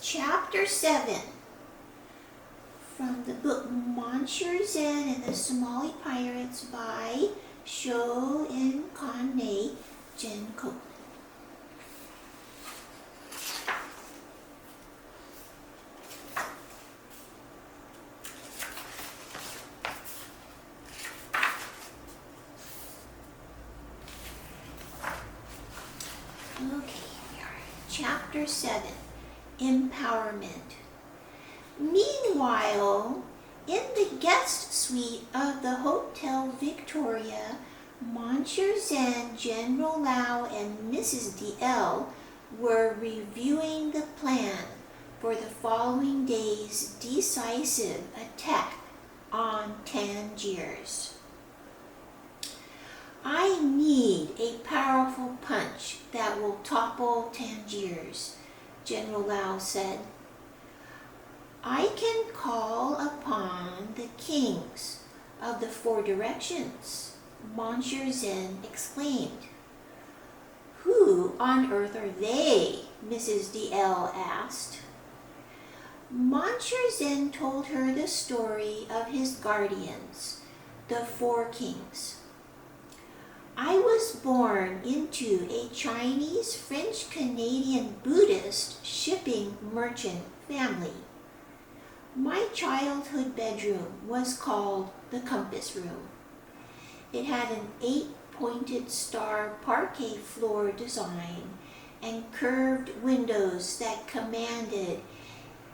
Chapter 7 from the book Monsieur, Chen and the Somali Pirates by Chen Copeland. Okay, here we are. Chapter 7, Empowerment. Meanwhile, in the guest suite of the Hotel Victoria, Monsieur Chen, General Lau, and Mrs. D.L. were reviewing the plan for the following day's decisive attack on Tangiers. I need a powerful punch that will topple Tangiers, General Lau said. I can call upon the kings of the four directions, Monsieur Chen exclaimed. Who on earth are they? Mrs. D.L. asked. Monsieur Chen told her the story of his guardians, the four kings. I was born into a Chinese, French, Canadian, Buddhist shipping merchant family. My childhood bedroom was called the Compass Room. It had an 8-pointed star parquet floor design and curved windows that commanded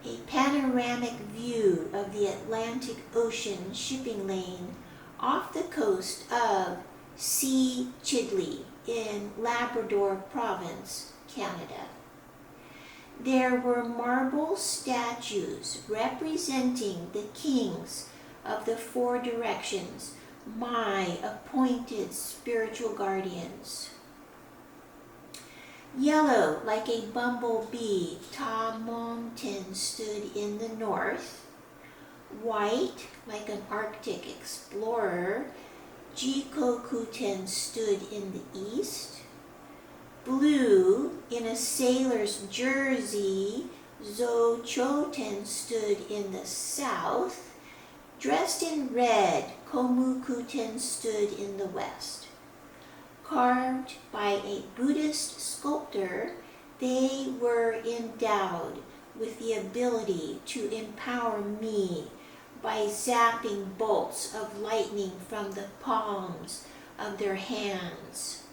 a panoramic view of the Atlantic Ocean shipping lane off the coast of C. Chidley in Labrador Province, Canada. There were marble statues representing the kings of the four directions, my appointed spiritual guardians. Yellow like a bumblebee, Ta Mong Tin stood in the north. White like an Arctic explorer, Jikokuten stood in the east. Blue in a sailor's jersey, Zhou Choten stood in the south. Dressed in red, Komukuten stood in the west. Carved by a Buddhist sculptor, they were endowed with the ability to empower me by zapping bolts of lightning from the palms of their hands.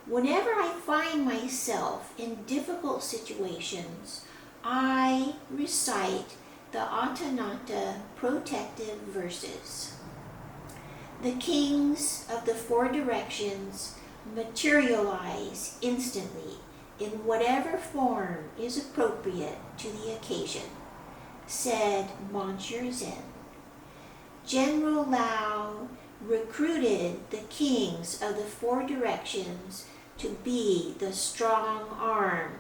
Whenever I find myself in difficult situations, I recite the Atanata protective verses. The kings of the four directions materialize instantly in whatever form is appropriate to the occasion, said Monsieur Chen. General Lau recruited the kings of the four directions to be the strong arm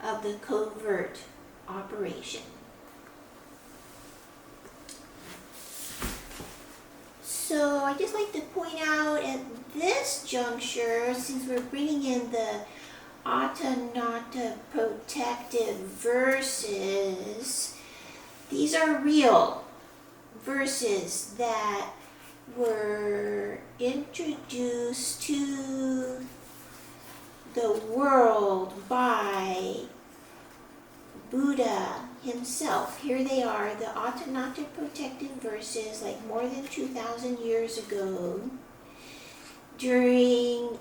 of the covert operation. So I'd just like to point out at this juncture, since we're bringing in the Atanata protective verses, these are real verses that were introduced to the world by Buddha himself. Here they are, the Atanata protective verses, like more than 2,000 years ago. During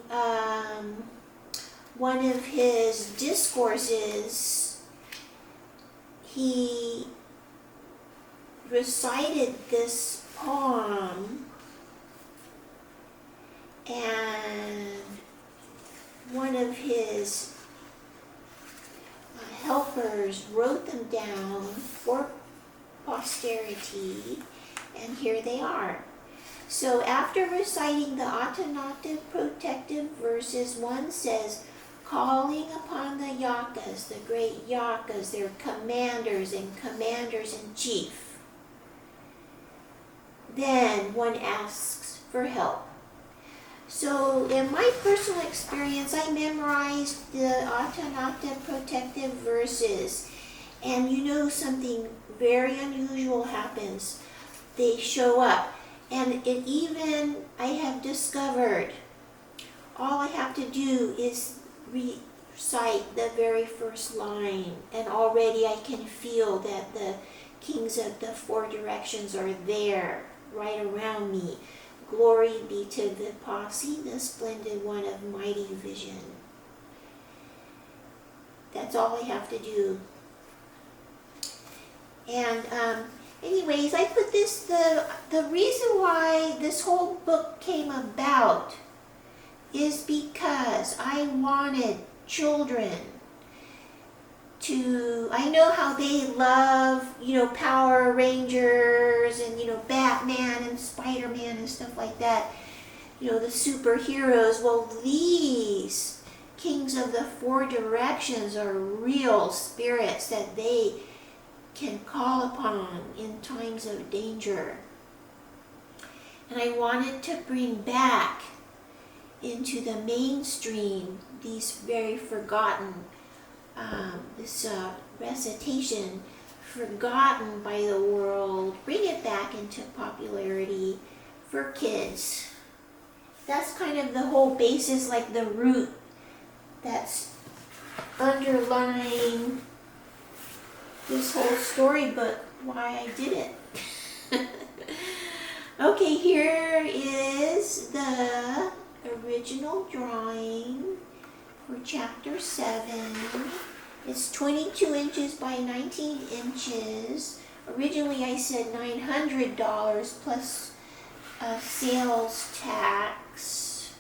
one of his discourses, he recited this poem, and one of his helpers wrote them down for posterity, and here they are. So after reciting the Atanata protective verses, one says, calling upon the Yakas, the great Yakas, their commanders and commanders-in-chief. Then one asks for help. So in my personal experience, I memorized the Atanata protective verses, And you know, something very unusual happens. They show up. And it even, I have discovered, all I have to do is recite the very first line, and already I can feel that the kings of the four directions are there, right around me. Glory be to the posse, the splendid one of mighty vision. That's all I have to do. And anyways, I put this, the reason why this whole book came about is because I wanted children to, I know how they love, Power Rangers and, Batman and Spider-Man and stuff like that, the superheroes. Well, these kings of the four directions are real spirits that they can call upon in times of danger. And I wanted to bring back into the mainstream these very forgotten, this recitation, forgotten by the world, bring it back into popularity for kids. That's kind of the whole basis, like the root that's underlying this whole storybook, why I did it. Okay, here is the original drawing for chapter 7. It's 22 inches by 19 inches. Originally I said $900 plus sales tax.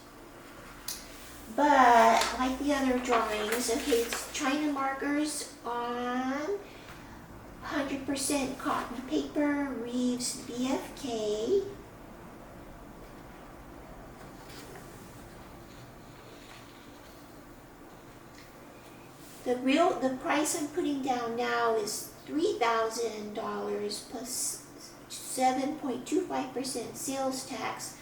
But like the other drawings, okay, it's China markers on 100% cotton paper, Reeves BFK. The price I'm putting down now is $3,000 plus 7.25% sales tax,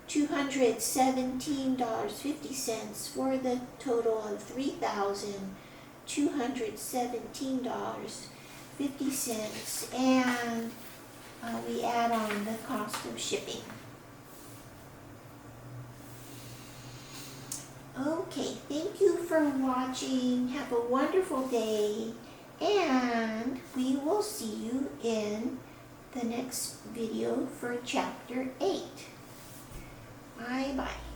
$217.50 for the total of $3,217.50, and we add on the cost of shipping. Okay, thank you for watching. Have a wonderful day, and we will see you in the next video for chapter 8. Bye-bye.